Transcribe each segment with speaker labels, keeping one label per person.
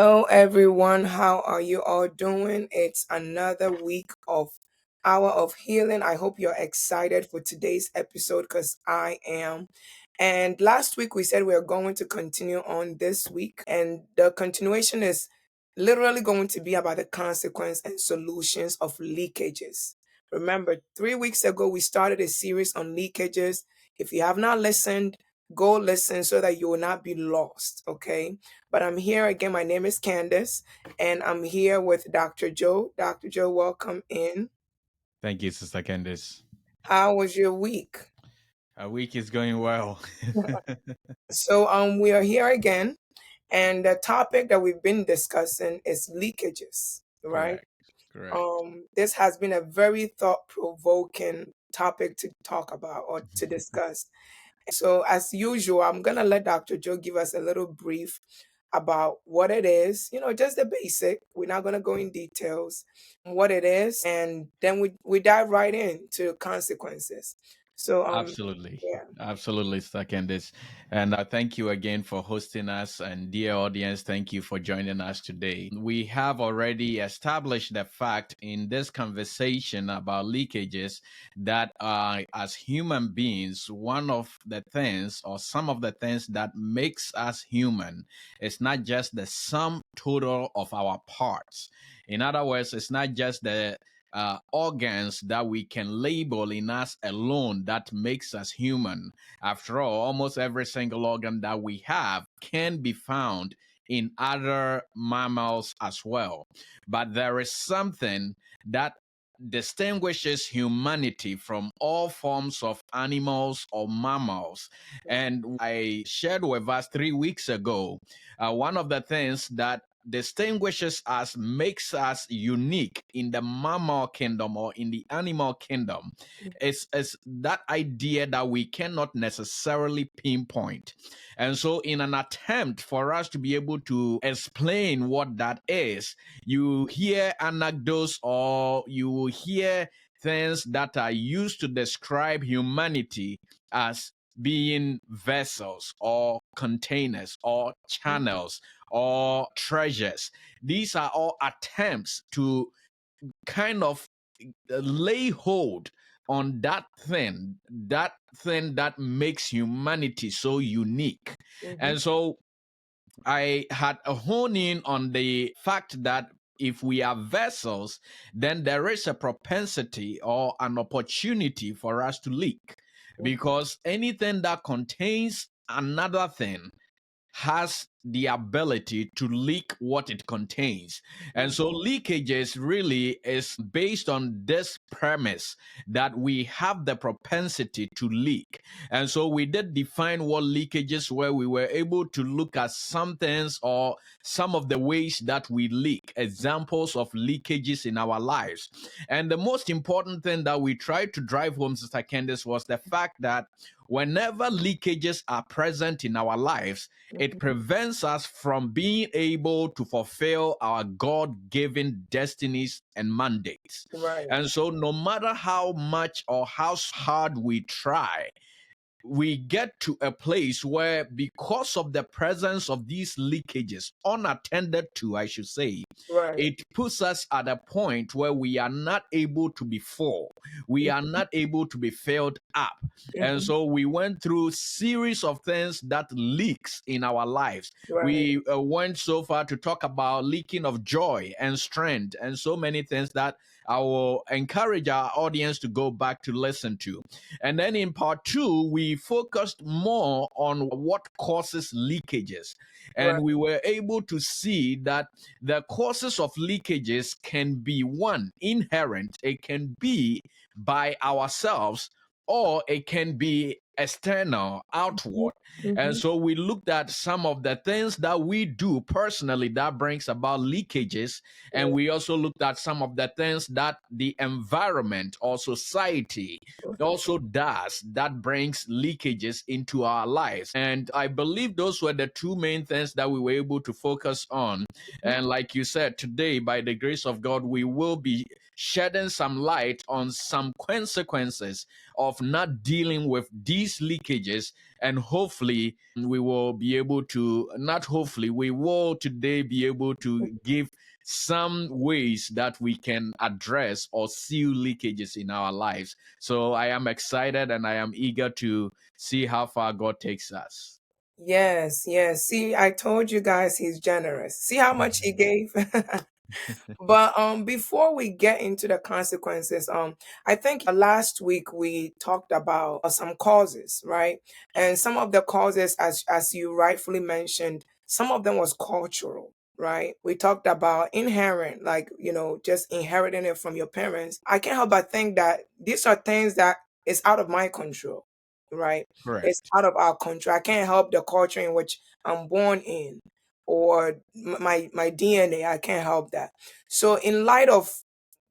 Speaker 1: Hello, everyone. How are you all doing? It's another week of Hour of Healing. I hope you're excited for today's episode because I am. And last week we said we are going to continue on this week, and the continuation is literally going to be about the consequence and solutions of leakages. Remember, 3 weeks ago we started a series on leakages. If you have not listened, go listen so that you will not be lost, okay? But I'm here again. My name is Candace, and I'm here with Dr. Joe. Dr. Joe, welcome in.
Speaker 2: Thank you, Sister Candice.
Speaker 1: How was your week?
Speaker 2: Our week is going well.
Speaker 1: So, we are here again, and the topic that we've been discussing is leakages, right?
Speaker 2: Correct. Correct.
Speaker 1: This has been a very thought-provoking topic to talk about or to discuss. So, as usual, I'm gonna let Dr. Joe give us a little brief about what it is, just the basic. We're not going to go in details what it is, and then we dive right into consequences. So
Speaker 2: Absolutely.
Speaker 1: yeah.
Speaker 2: Absolutely, Sister Candice. And thank you again for hosting us. And dear audience, thank you for joining us today. We have already established the fact in this conversation about leakages that as human beings, one of the things or some of the things that makes us human is not just the sum total of our parts. In other words, it's not just the organs that we can label in us alone that makes us human. After all, almost every single organ that we have can be found in other mammals as well. But there is something that distinguishes humanity from all forms of animals or mammals. And I shared with us 3 weeks ago, one of the things that distinguishes us, makes us unique in the mammal kingdom or in the animal kingdom is that idea that we cannot necessarily pinpoint. And so, in an attempt for us to be able to explain what that is, you hear anecdotes or you hear things that are used to describe humanity as being vessels or containers or channels or treasures. These are all attempts to kind of lay hold on that thing that makes humanity so unique.
Speaker 1: Mhm.
Speaker 2: And so I had a hone in on the fact that if we are vessels, then there is a propensity or an opportunity for us to leak. Because anything that contains another thing has the ability to leak what it contains. And so leakages really is based on this premise that we have the propensity to leak. And so we did define what leakages were. We were able to look at some things or some of the ways that we leak, examples of leakages in our lives. And the most important thing that we tried to drive home, Sister Candice, was the fact that whenever leakages are present in our lives, it prevents us from being able to fulfill our God given destinies and mandates.
Speaker 1: Right.
Speaker 2: And so, no matter how much or how hard we try, we get to a place where, because of the presence of these leakages, unattended to, I should say,
Speaker 1: Right.
Speaker 2: it puts us at a point where we are not able to be full. We are not able to be filled up. And
Speaker 1: Mhm.
Speaker 2: so we went through series of things that leaks in our lives.
Speaker 1: Right.
Speaker 2: We went so far to talk about leaking of joy and strength and so many things that I will encourage our audience to go back to listen to. And then in part two, we focused more on what causes leakages.
Speaker 1: Right.
Speaker 2: And we were able to see that the causes of leakages can be one, inherent, it can be by ourselves, or it can be external, outward. And
Speaker 1: Mhm.
Speaker 2: so we looked at some of the things that we do personally that brings about leakages. And
Speaker 1: Right.
Speaker 2: we also looked at some of the things that the environment or society also does that brings leakages into our lives. And I believe those were the two main things that we were able to focus on. And like you said, today, by the grace of God, we will be shedding some light on some consequences of not dealing with these leakages. And hopefully, we will be able to, not hopefully, we will today be able to give some ways that we can address or seal leakages in our lives. So I am excited and I am eager to see how far God takes us.
Speaker 1: Yes, yes. See, I told you guys he's generous. See how much he gave? But before we get into the consequences, I think last week we talked about some causes, right? And some of the causes, as you rightfully mentioned, some of them was cultural, right? We talked about inherent, like, just inheriting it from your parents. I can't help but think that these are things that is out of my control, right? It's
Speaker 2: Correct.
Speaker 1: out of our control. I can't help the culture in which I'm born in, or my DNA. I can't help that. So, in light of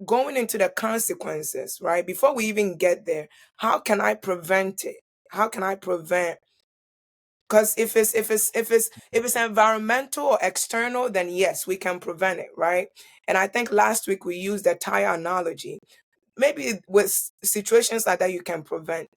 Speaker 1: going into the consequences, right? Before we even get there, how can I prevent it? How can I prevent? Because if it's environmental or external, then yes, we can prevent it, right? And I think last week we used the tire analogy. Maybe with situations like that you can prevent,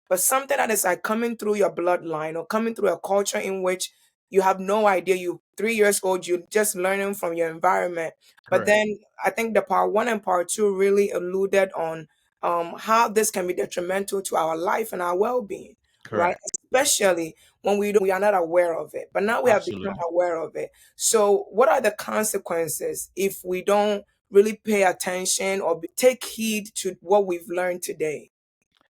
Speaker 1: but something that is like coming through your bloodline or coming through a culture in which you have no idea, you 3 years old, you're just learning from your environment. But
Speaker 2: Correct.
Speaker 1: then I think the part one and part two really alluded on how this can be detrimental to our life and our well-being, right?
Speaker 2: Correct.
Speaker 1: Especially when we are not aware of it, but now we have become
Speaker 2: Absolutely.
Speaker 1: aware of it. So what are the consequences if we don't really pay attention or take heed to what we've learned today?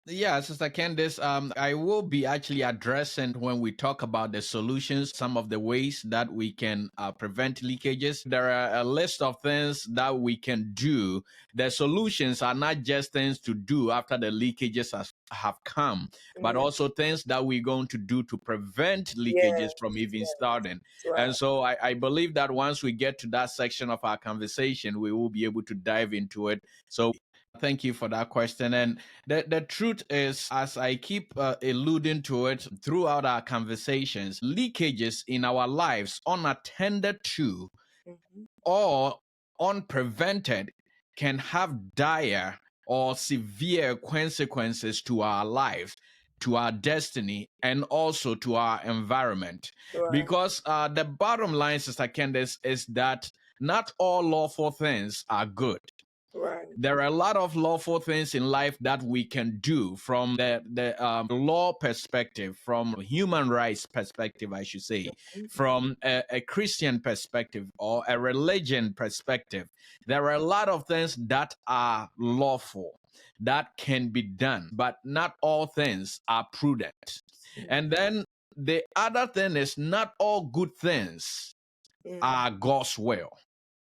Speaker 2: Yeah, Sister Candice, I will be actually addressing when we talk about the solutions, some of the ways that we can prevent leakages. There are a list of things that we can do. The solutions are not just things to do after the leakages have come, but
Speaker 1: Mhm.
Speaker 2: also things that we're going to do to prevent
Speaker 1: Yes,
Speaker 2: leakages from even
Speaker 1: yes,
Speaker 2: starting.
Speaker 1: right.
Speaker 2: And so I believe that once we get to that section of our conversation, we will be able to dive into it. So thank you for that question. And the truth is, as I keep alluding to it throughout our conversations, leakages in our lives, unattended to
Speaker 1: Mhm.
Speaker 2: or unprevented, can have dire or severe consequences to our lives, to our destiny, and also to our environment.
Speaker 1: Right,
Speaker 2: Because the bottom line, Sister Candace, is that not all lawful things are good.
Speaker 1: right.
Speaker 2: There are a lot of lawful things in life that we can do from the law perspective, from human rights perspective, I should say,
Speaker 1: Mhm.
Speaker 2: from a Christian perspective or a religion perspective. There are a lot of things that are lawful that can be done, but not all things are prudent. And then the other thing is, not all good things
Speaker 1: Mhm.
Speaker 2: are God's will.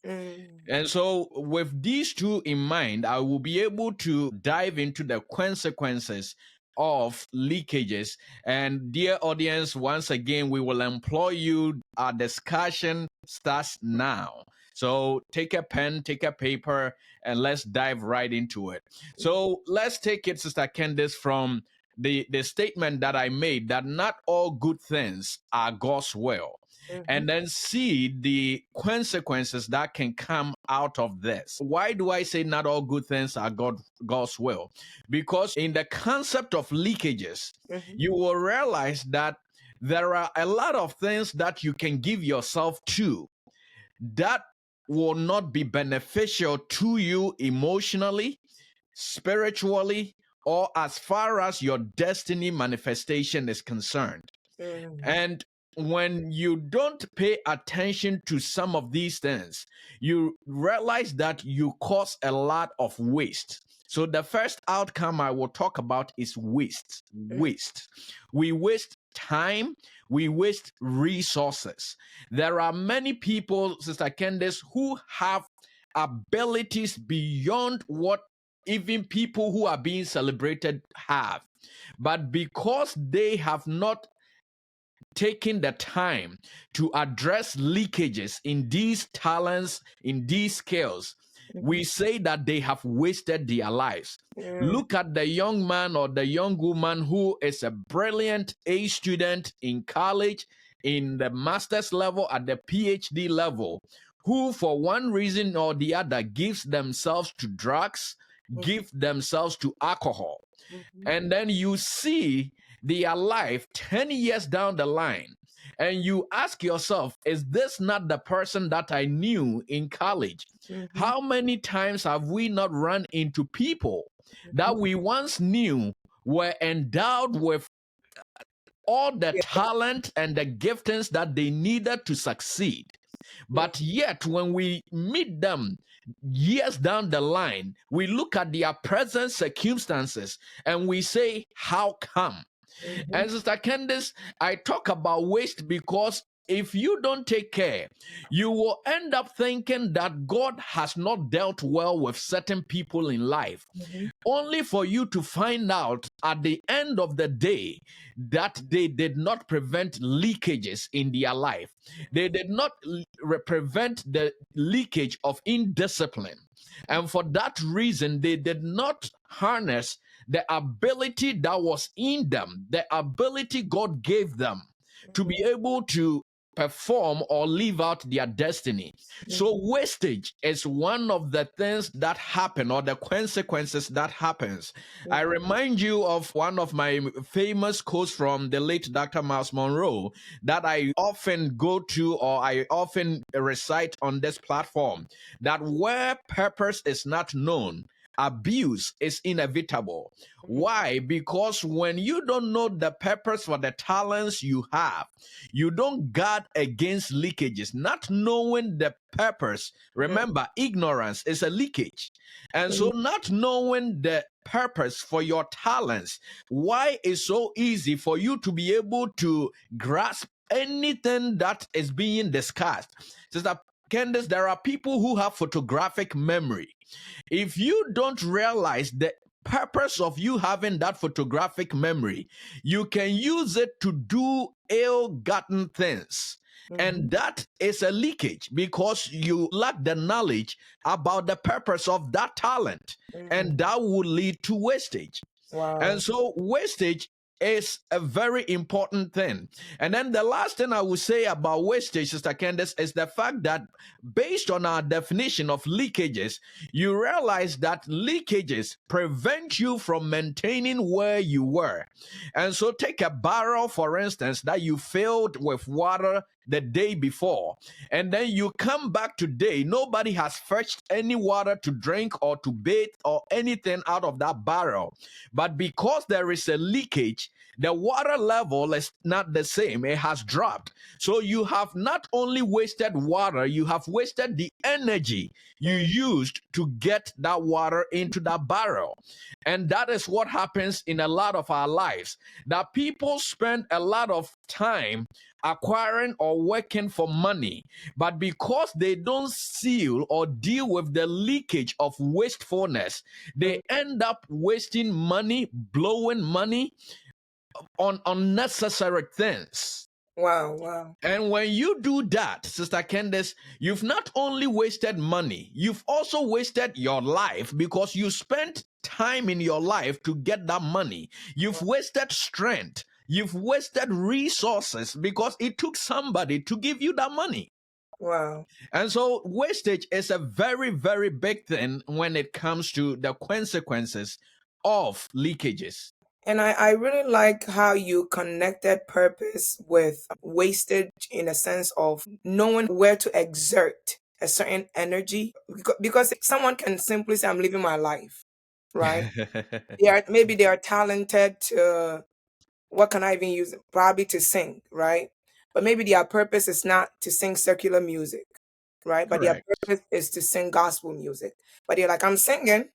Speaker 1: Mhm.
Speaker 2: And so, with these two in mind, I will be able to dive into the consequences of leakages. And, dear audience, once again, we will employ you. Our discussion starts now. So, take a pen, take a paper, and let's dive right into it. So, let's take it, Sister Candice, from the statement that I made that not all good things are God's will,
Speaker 1: Mhm.
Speaker 2: and then see the consequences that can come out of this. Why do I say not all good things are God's will? Because in the concept of leakages,
Speaker 1: Mhm.
Speaker 2: you will realize that there are a lot of things that you can give yourself to that will not be beneficial to you emotionally, spiritually, or as far as your destiny manifestation is concerned.
Speaker 1: Mhm.
Speaker 2: And when you don't pay attention to some of these things, you realize that you cause a lot of waste. So, the first outcome I will talk about is waste.
Speaker 1: Mhm.
Speaker 2: Waste. We waste time, we waste resources. There are many people, Sister Candace, who have abilities beyond what even people who are being celebrated have. But because they have not taking the time to address leakages in these talents, in these skills,
Speaker 1: Mhm.
Speaker 2: we say that they have wasted their lives.
Speaker 1: Mhm.
Speaker 2: Look at the young man or the young woman who is a brilliant A student in college, in the master's level, at the PhD level, who, for one reason or the other, gives themselves to drugs, give themselves to alcohol.
Speaker 1: Mhm.
Speaker 2: And then you see their life 10 years down the line. And you ask yourself, is this not the person that I knew in college?
Speaker 1: Mhm.
Speaker 2: How many times have we not run into people
Speaker 1: Mhm.
Speaker 2: that we once knew were endowed with all the
Speaker 1: Yeah.
Speaker 2: talent and the giftings that they needed to succeed?
Speaker 1: Yeah.
Speaker 2: But yet, when we meet them years down the line, we look at their present circumstances and we say, how come?
Speaker 1: Mhm.
Speaker 2: And Sister Candice, I talk about waste because if you don't take care, you will end up thinking that God has not dealt well with certain people in life,
Speaker 1: Mhm.
Speaker 2: only for you to find out at the end of the day that they did not prevent leakages in their life. They did not prevent the leakage of indiscipline. And for that reason, they did not harness the ability that was in them, the ability God gave them to be able to perform or live out their destiny. So wastage is one of the things that happen or the consequences that happens. I
Speaker 1: Mhm.
Speaker 2: remind you of one of my famous quotes from the late Dr. Miles Monroe that I often go to or I often recite on this platform, that where purpose is not known, abuse is inevitable. Why? Because when you don't know the purpose for the talents you have, you don't guard against leakages. Not knowing the purpose, remember, ignorance is a leakage. And so,
Speaker 1: Mhm.
Speaker 2: not knowing the purpose for your talents, why it's so easy for you to be able to grasp anything that is being discussed. Sister Candace, there are people who have photographic memory. If you don't realize the purpose of you having that photographic memory, you can use it to do ill-gotten things. And
Speaker 1: Mhm.
Speaker 2: that is a leakage because you lack the knowledge about the purpose of that talent.
Speaker 1: Mhm.
Speaker 2: And that will lead to wastage. And
Speaker 1: Wow.
Speaker 2: so wastage is a very important thing. And then the last thing I would say about wastage, Sister Candace, is the fact that based on our definition of leakages, you realize that leakages prevent you from maintaining where you were. And so take a barrel, for instance, that you filled with water the day before, and then you come back today, nobody has fetched any water to drink or to bathe or anything out of that barrel. But because there is a leakage, the water level is not the same, it has dropped. So you have not only wasted water, you have wasted the energy you
Speaker 1: Mhm.
Speaker 2: used to get that water into that barrel. And that is what happens in a lot of our lives, that people spend a lot of time acquiring or working for money, but because they don't seal or deal with the leakage of wastefulness, they
Speaker 1: Mhm.
Speaker 2: end up wasting money, blowing money on unnecessary things.
Speaker 1: Wow. Wow.
Speaker 2: And when you do that, Sister Candace, you've not only wasted money, you've also wasted your life because you spent time in your life to get that money. You've wasted strength. You've wasted resources because it took somebody to give you that money.
Speaker 1: Wow.
Speaker 2: And so, wastage is a very, very big thing when it comes to the consequences of leakages.
Speaker 1: And I really like how you connected purpose with wastage in a sense of knowing where to exert a certain energy. Because someone can simply say, I'm living my life, right? Maybe they are talented to, what can I even use it? Probably to sing, right? But maybe their purpose is not to sing secular music, right? But their
Speaker 2: Correct.
Speaker 1: purpose is to sing gospel music. But they're like, I'm singing,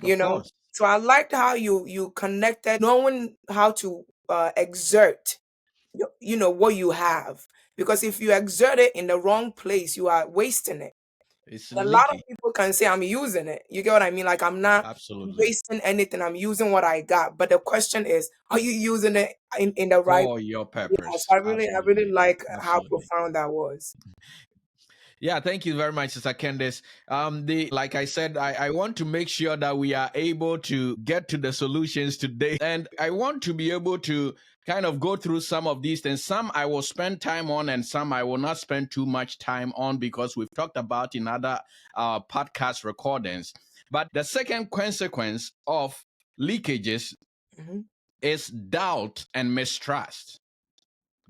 Speaker 1: you
Speaker 2: Of
Speaker 1: know.
Speaker 2: course.
Speaker 1: So I liked how you connected knowing how to exert, what you have. Because if you exert it in the wrong place, you are wasting it.
Speaker 2: It's
Speaker 1: A lot of
Speaker 2: leaky.
Speaker 1: people can say I'm using it. You get what I mean? Like I'm not
Speaker 2: Absolutely.
Speaker 1: wasting anything. I'm using what I got. But the question is, are you using it in the right?
Speaker 2: For your
Speaker 1: Yeah. So
Speaker 2: purpose.
Speaker 1: I really
Speaker 2: Absolutely.
Speaker 1: like how
Speaker 2: Absolutely.
Speaker 1: profound that was.
Speaker 2: Yeah, thank you very much, Sister Candice. The like I said, I want to make sure that we are able to get to the solutions today, and I want to be able to kind of go through some of these things. Some I will spend time on, and some I will not spend too much time on because we've talked about in other podcast recordings. But the second consequence of leakages
Speaker 1: Mhm.
Speaker 2: is doubt and mistrust.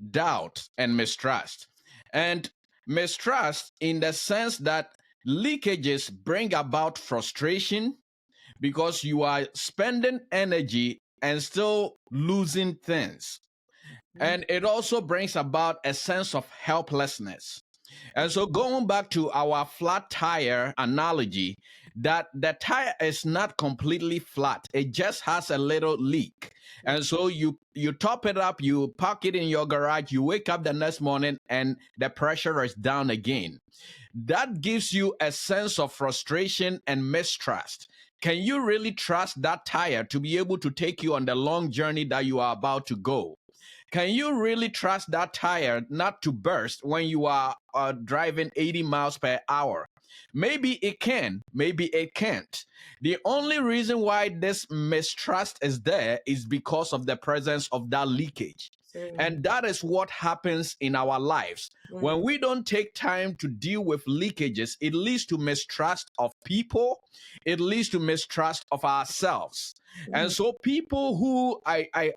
Speaker 2: Doubt and mistrust. And mistrust in the sense that leakages bring about frustration because you are spending energy and still losing things.
Speaker 1: Mhm.
Speaker 2: And it also brings about a sense of helplessness. And so, going back to our flat tire analogy, that the tire is not completely flat; it just has a little leak. And so, you top it up, you park it in your garage, you wake up the next morning, and the pressure is down again. That gives you a sense of frustration and mistrust. Can you really trust that tire to be able to take you on the long journey that you are about to go? Can you really trust that tire not to burst when you are driving 80 miles per hour? Maybe it can, maybe it can't. The only reason why this mistrust is there is because of the presence of that leakage.
Speaker 1: Mm,
Speaker 2: And that is what happens in our lives.
Speaker 1: mm,
Speaker 2: When we don't take time to deal with leakages, it leads to mistrust of people, it leads to mistrust of ourselves. And
Speaker 1: mm,
Speaker 2: so people who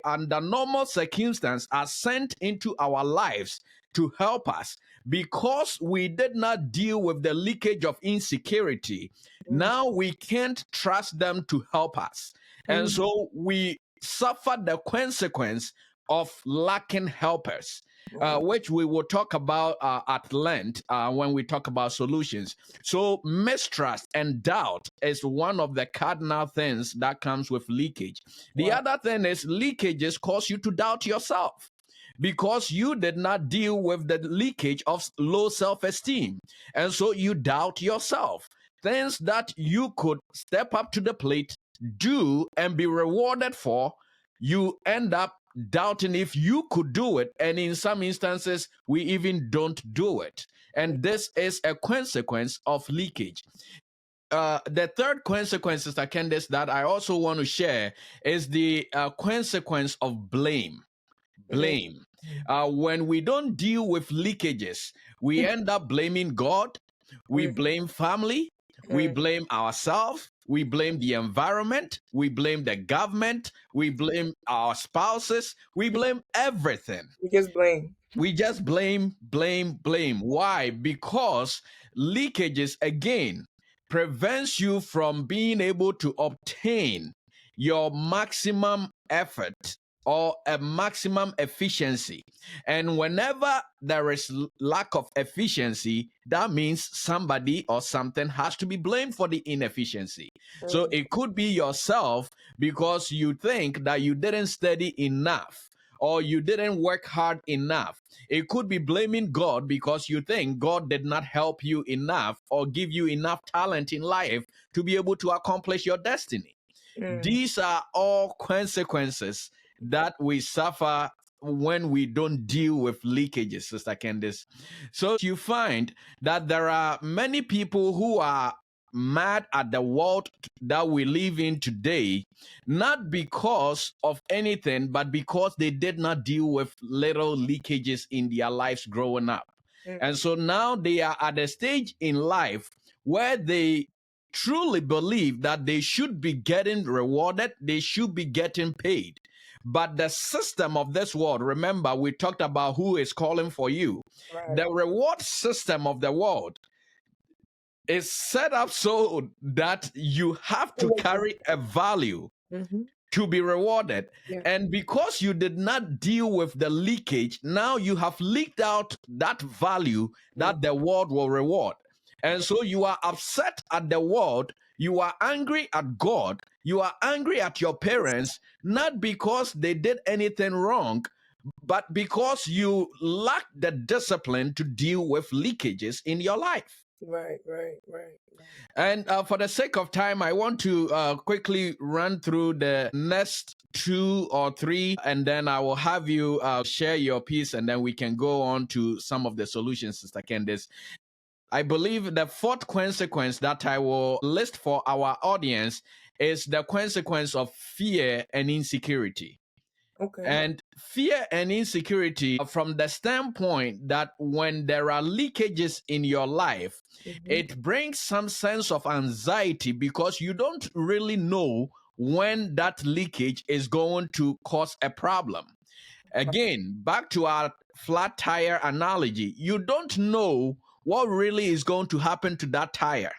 Speaker 2: under normal circumstance are sent into our lives to help us because we did not deal with the leakage of insecurity.
Speaker 1: mm,
Speaker 2: Now we can't trust them to help us. And
Speaker 1: mm.
Speaker 2: so we suffer the consequence of lacking helpers,
Speaker 1: Wow.
Speaker 2: which we will talk about at length when we talk about solutions. So, mistrust and doubt is one of the cardinal things that comes with leakage. The
Speaker 1: Wow.
Speaker 2: other thing is leakages cause you to doubt yourself because you did not deal with the leakage of low self esteem. And so you doubt yourself. Things that you could step up to the plate, do, and be rewarded for, you end up doubting if you could do it. And in some instances, we even don't do it. And this is a consequence of leakage. The third consequence, Sister Candice, that I also want to share is the consequence of blame.
Speaker 1: Mm,
Speaker 2: Blame. When we don't deal with leakages, we end up blaming God, we
Speaker 1: mm,
Speaker 2: blame family, we
Speaker 1: mm.
Speaker 2: blame ourselves, we blame the environment, we blame the government, we blame our spouses, we blame everything.
Speaker 1: We just blame.
Speaker 2: We just blame, blame, blame. Why? Because leakages, again, prevents you from being able to obtain your maximum effort or a maximum efficiency. And whenever there is lack of efficiency, that means somebody or something has to be blamed for the inefficiency. So
Speaker 1: Mm,
Speaker 2: it could be yourself because you think that you didn't study enough or you didn't work hard enough. It could be blaming God because you think God did not help you enough or give you enough talent in life to be able to accomplish your destiny.
Speaker 1: mm,
Speaker 2: These are all consequences that we suffer when we don't deal with leakages, Sister Candice. So you find that there are many people who are mad at the world that we live in today, not because of anything, but because they did not deal with little leakages in their lives growing up. And
Speaker 1: mm,
Speaker 2: so now they are at a stage in life where they truly believe that they should be getting rewarded, they should be getting paid. But the system of this world, remember, we talked about who is calling for you.
Speaker 1: right.
Speaker 2: The reward system of the world is set up so that you have to carry a value
Speaker 1: Mm-hmm.
Speaker 2: to be rewarded.
Speaker 1: Yeah.
Speaker 2: And because you did not deal with the leakage, now you have leaked out that value
Speaker 1: Mm,
Speaker 2: that the world will reward. And so you are upset at the world, you are angry at God, you are angry at your parents, not because they did anything wrong, but because you lack the discipline to deal with leakages in your life.
Speaker 1: right, right, right, right.
Speaker 2: And for the sake of time, I want to quickly run through the next two or three, and then I will have you share your piece, and then we can go on to some of the solutions, Sister Candice. I believe the fourth consequence that I will list for our audience is the consequence of fear and insecurity.
Speaker 1: Okay.
Speaker 2: And fear and insecurity, from the standpoint that when there are leakages in your life,
Speaker 1: Mm-hmm.
Speaker 2: it brings some sense of anxiety because you don't really know when that leakage is going to cause a problem. Again, back to our flat tire analogy, you don't know what really is going to happen to that tire.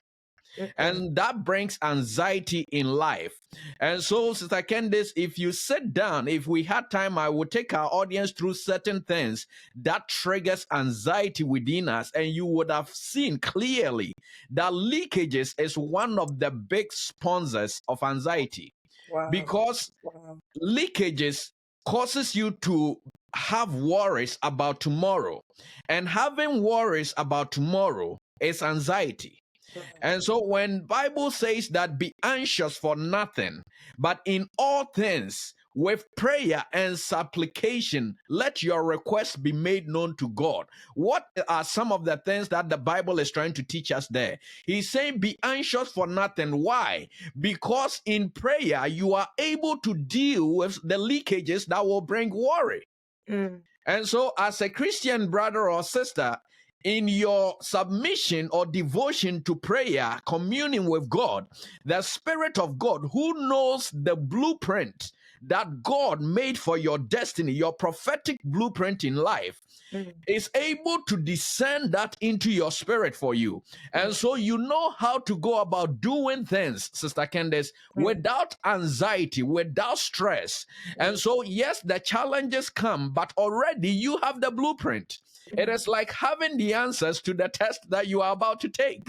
Speaker 1: Mm-mm.
Speaker 2: And that brings anxiety in life. And so, Sister Candice, if you sit down, if we had time, I would take our audience through certain things that triggers anxiety within us. And you would have seen clearly that leakages is one of the big sponsors of anxiety,
Speaker 1: Wow.
Speaker 2: because
Speaker 1: Wow.
Speaker 2: leakages causes you to have worries about tomorrow, and having worries about tomorrow is anxiety.
Speaker 1: Wow.
Speaker 2: And so when Bible says that be anxious for nothing, but in all things with prayer and supplication, let your requests be made known to God. What are some of the things that the Bible is trying to teach us there? He's saying be anxious for nothing. Why? Because in prayer, you are able to deal with the leakages that will bring worry.
Speaker 1: Mm.
Speaker 2: And so, as a Christian brother or sister, in your submission or devotion to prayer, communing with God, the Spirit of God, who knows the blueprint that God made for your destiny, your prophetic blueprint in life,
Speaker 1: Mm.
Speaker 2: is able to discern that into your spirit for you. And
Speaker 1: Mm.
Speaker 2: so you know how to go about doing things, Sister Candace,
Speaker 1: Mm.
Speaker 2: without anxiety, without stress. And
Speaker 1: Mm.
Speaker 2: so, yes, the challenges come, but already you have the blueprint. It
Speaker 1: Mm.
Speaker 2: is like having the answers to the test that you are about to take.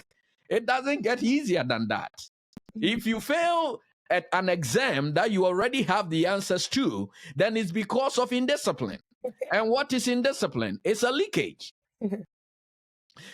Speaker 2: It doesn't get easier than that. If you fail at an exam that you already have the answers to, then it's because of indiscipline. And what is indiscipline? It's a leakage.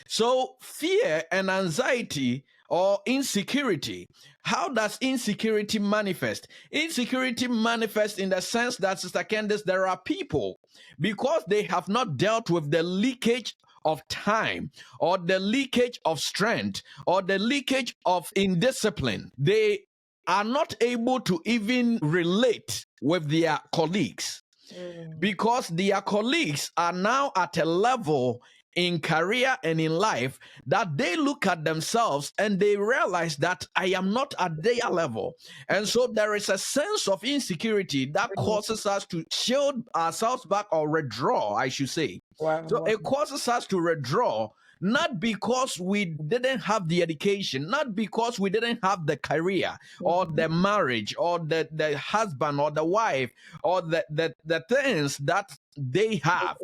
Speaker 2: So, fear and anxiety or insecurity, how does insecurity manifest? Insecurity manifests in the sense that, Sister Candice, there are people, because they have not dealt with the leakage of time or the leakage of strength or the leakage of indiscipline, they are not able to even relate with their colleagues,
Speaker 1: Mm.
Speaker 2: because their colleagues are now at a level in career and in life that they look at themselves and they realize that I am not at their level. And so there is a sense of insecurity that
Speaker 1: Mm.
Speaker 2: causes us to shield ourselves back, or withdraw, I should say.
Speaker 1: Wow.
Speaker 2: So
Speaker 1: Wow.
Speaker 2: it causes us to withdraw, not because we didn't have the education, not because we didn't have the career or
Speaker 1: Mhm.
Speaker 2: the marriage or the husband or the wife or the things that they have.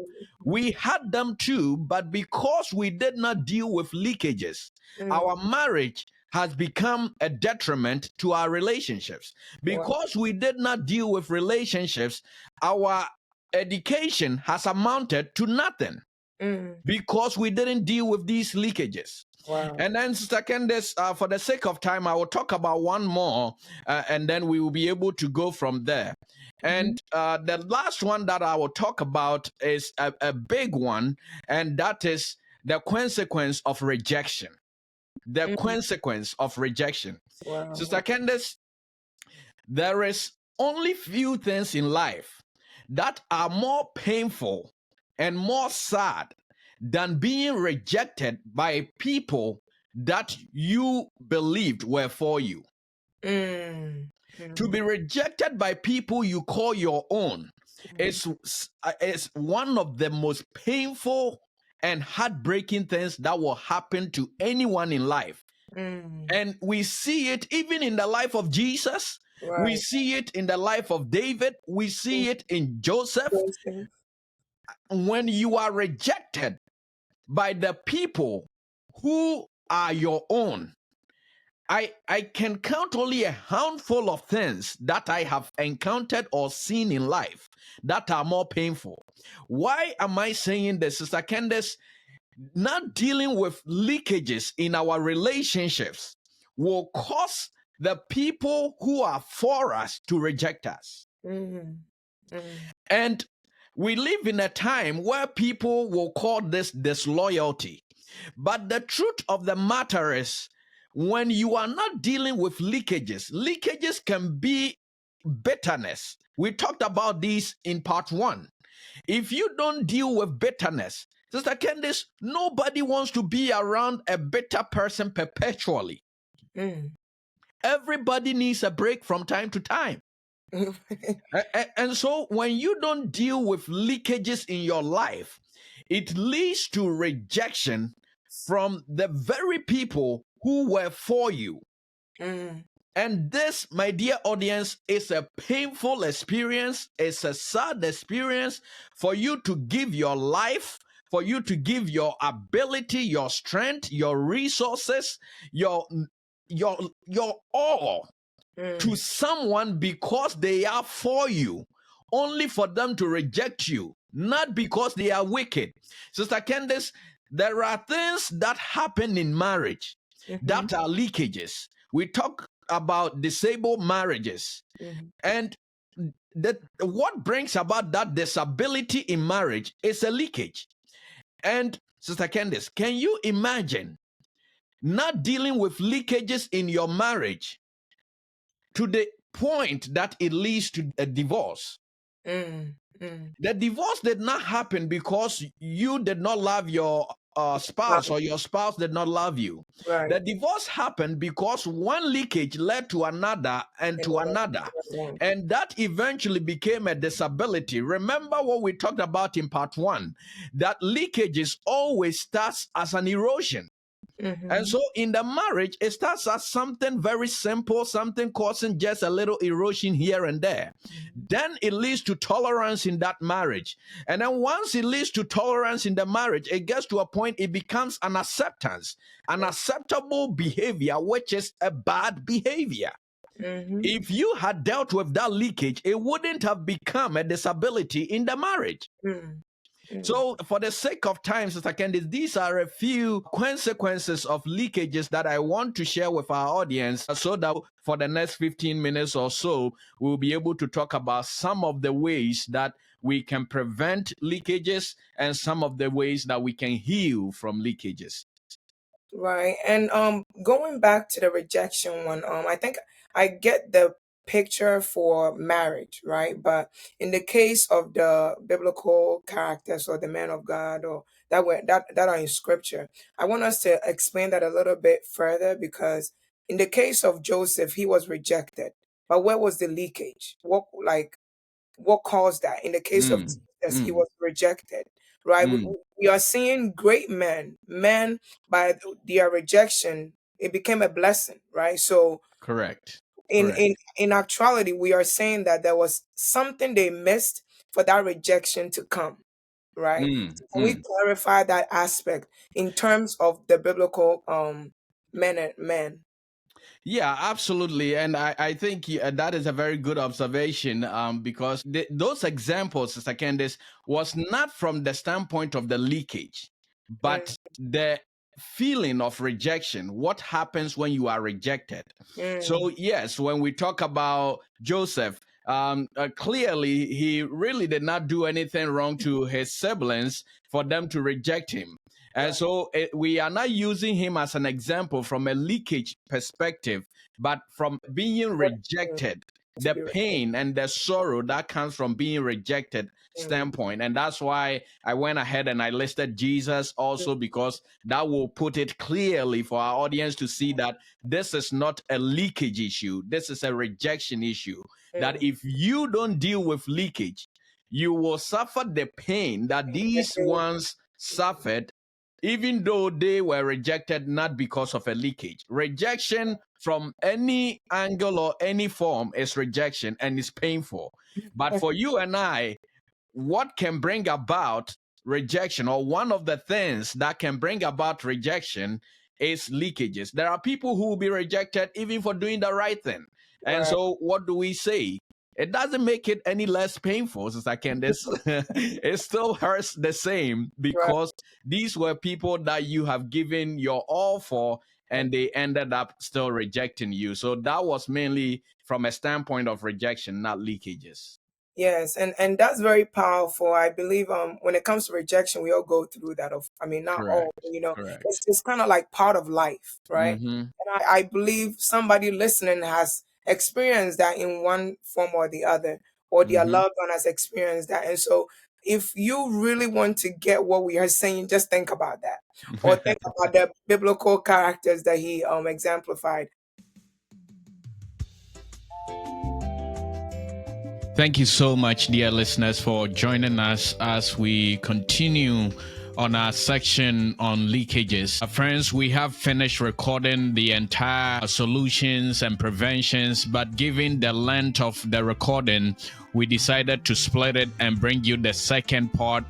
Speaker 2: We had them too, but because we did not deal with leakages,
Speaker 1: Mm.
Speaker 2: our marriage has become a detriment to our relationships.
Speaker 1: Wow.
Speaker 2: Because we did not deal with relationships, our education has amounted to nothing,
Speaker 1: Mm.
Speaker 2: because we didn't deal with these leakages.
Speaker 1: Wow.
Speaker 2: And then, Sister Candace, for the sake of time, I will talk about one more, and then we will be able to go from there.
Speaker 1: Mhm.
Speaker 2: And the last one that I will talk about is a big one, and that is the consequence of rejection. The
Speaker 1: Mm.
Speaker 2: consequence of rejection.
Speaker 1: Wow.
Speaker 2: Sister Candace, there is only few things in life that are more painful and more sad than being rejected by people that you believed were for you.
Speaker 1: Mm.
Speaker 2: To
Speaker 1: Mm.
Speaker 2: be rejected by people you call your own
Speaker 1: Mm.
Speaker 2: is one of the most painful and heartbreaking things that will happen to anyone in life.
Speaker 1: Mm.
Speaker 2: And we see it even in the life of Jesus. We
Speaker 1: Right.
Speaker 2: see it in the life of David. We
Speaker 1: Mm.
Speaker 2: see it in Joseph.
Speaker 1: Joseph.
Speaker 2: When you are rejected by the people who are your own, I can count only a handful of things that I have encountered or seen in life that are more painful. Why am I saying this, Sister Candace? Not dealing with leakages in our relationships will cause the people who are for us to reject us.
Speaker 1: Mm. Mm.
Speaker 2: And we live in a time where people will call this disloyalty. But the truth of the matter is, when you are not dealing with leakages, leakages can be bitterness. We talked about this in part one. If you don't deal with bitterness, Sister Candice, nobody wants to be around a bitter person perpetually.
Speaker 1: Mm.
Speaker 2: Everybody needs a break from time to time. And so when you don't deal with leakages in your life, it leads to rejection from the very people who were for you.
Speaker 1: Mm.
Speaker 2: And this, my dear audience, is a painful experience. It's a sad experience for you to give your life, for you to give your ability, your strength, your resources, your your your all to
Speaker 1: Mm.
Speaker 2: someone because they are for you, only for them to reject you, not because they are wicked. Sister Candice, there are things that happen in marriage
Speaker 1: Mhm.
Speaker 2: that are leakages. We talk about disabled marriages,
Speaker 1: Mhm.
Speaker 2: and that what brings about that disability in marriage is a leakage. And Sister Candice, can you imagine not dealing with leakages in your marriage to the point that it leads to a divorce?
Speaker 1: Mm. Mm.
Speaker 2: The divorce did not happen because you did not love your spouse
Speaker 1: Right.
Speaker 2: or your spouse did not love you.
Speaker 1: Right.
Speaker 2: The divorce happened because one leakage led to another and
Speaker 1: And
Speaker 2: to another. And that eventually became a disability. Remember what we talked about in part one, that leakages always starts as an erosion. And
Speaker 1: Mhm.
Speaker 2: so in the marriage, it starts as something very simple, something causing just a little erosion here and there. Then it leads to tolerance in that marriage. And then once it leads to tolerance in the marriage, it gets to a point it becomes an acceptance, an acceptable behavior, which is a bad behavior.
Speaker 1: Mhm.
Speaker 2: If you had dealt with that leakage, it wouldn't have become a disability in the marriage.
Speaker 1: Mm. Mm.
Speaker 2: So, for the sake of time, Sister Candice, these are a few consequences of leakages that I want to share with our audience so that for the next 15 minutes or so, we'll be able to talk about some of the ways that we can prevent leakages and some of the ways that we can heal from leakages.
Speaker 1: Right. And going back to the rejection one, I think I get the picture for marriage, right? But in the case of the biblical characters or the men of God or that are in scripture, I want us to explain that a little bit further because in the case of Joseph, he was rejected. But where was the leakage? What caused that? In the case of
Speaker 2: Mm,
Speaker 1: Jesus, he
Speaker 2: mm,
Speaker 1: was rejected, right?
Speaker 2: mm,
Speaker 1: We are seeing great men by their rejection, it became a blessing, right? So
Speaker 2: correct.
Speaker 1: in
Speaker 2: Correct.
Speaker 1: in in actuality, we are saying that there was something they missed for that rejection to come, right?
Speaker 2: Mm,
Speaker 1: So can we
Speaker 2: mm.
Speaker 1: clarify that aspect in terms of the biblical men and men?
Speaker 2: Yeah, absolutely. And I think that is a very good observation because those examples, Sister Candice, was not from the standpoint of the leakage,
Speaker 1: Mm.
Speaker 2: but the feeling of rejection. What happens when you are rejected? So,
Speaker 1: Mm.
Speaker 2: yes, when we talk about Joseph, clearly he really did not do anything wrong to his siblings for them to reject him. And
Speaker 1: Right.
Speaker 2: so we are not using him as an example from a leakage perspective, but from being
Speaker 1: What mm,
Speaker 2: rejected,
Speaker 1: to
Speaker 2: the
Speaker 1: be
Speaker 2: pain and the sorrow that comes from being rejected
Speaker 1: mm,
Speaker 2: standpoint. And that's why I went ahead and I listed Jesus also, because that will put it clearly for our audience to see that this is not a leakage issue. This is a rejection issue. That
Speaker 1: mm,
Speaker 2: if you don't deal with leakage, you will suffer the pain that these ones suffered, even though they were rejected not because of a leakage. Rejection from any angle or any form is rejection and is painful. But for you and I, what can bring about rejection, or one of the things that can bring about rejection, is leakages. There are people who will be rejected even for doing the right thing. And
Speaker 1: right,
Speaker 2: so, what do we say? It doesn't make it any less painful, as I can this. It still hurts the same
Speaker 1: right.
Speaker 2: because these were people that you have given your all for, and they ended up still rejecting you. So that was mainly from a standpoint of rejection, not leakages.
Speaker 1: Yes, and that's very powerful. I believe when it comes to rejection, we all go through that. I mean, not all,
Speaker 2: Correct. Correct.
Speaker 1: it's kind of like part of life, right?
Speaker 2: Mm-hmm.
Speaker 1: And I believe somebody listening has experienced that in one form or the other, or their
Speaker 2: Mm-hmm.
Speaker 1: loved one has experienced that. And so, if you really want to get what we are saying, just think about that, or think about the biblical characters that he exemplified.
Speaker 2: Thank you so much, dear listeners, for joining us as we continue on our section on leakages. Friends, we have finished recording the entire solutions and preventions, but given the length of the recording, we decided to split it and bring you the second part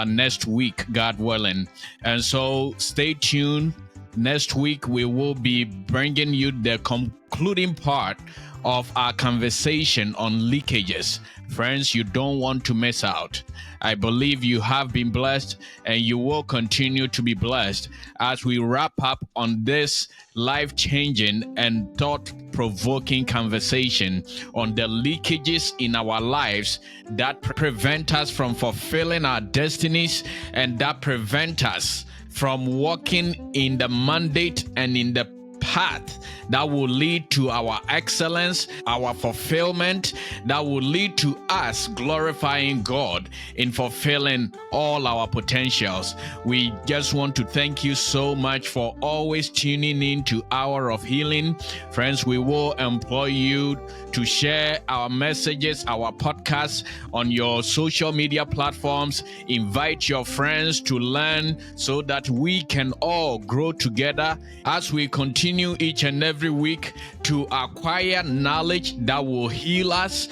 Speaker 2: next week, God willing. And so stay tuned. Next week, we will be bringing you the concluding part of our conversation on leakages. Friends, you don't want to miss out. I believe you have been blessed and you will continue to be blessed as we wrap up on this life changing and thought provoking conversation on the leakages in our lives that prevent us from fulfilling our destinies and that prevent us from walking in the mandate and in the path that will lead to our excellence, our fulfillment, that will lead to us glorifying God in fulfilling all our potentials. We just want to thank you so much for always tuning in to Hour of Healing. Friends, we will employ you to share our messages, our podcasts on your social media platforms. Invite your friends to learn so that we can all grow together as we continue each and every week to acquire knowledge that will heal us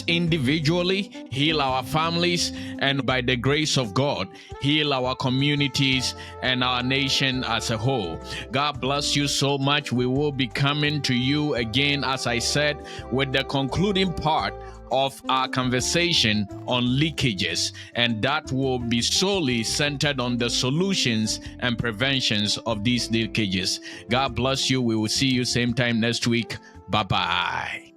Speaker 2: individually, heal our families, and by the grace of God, heal our communities and our nation as a whole. God bless you so much. We will be coming to you again, as I said, with the concluding part of our conversation on leakages, and that will be solely centered on the solutions and preventions of these leakages. God bless you. We will see you same time next week. Bye bye.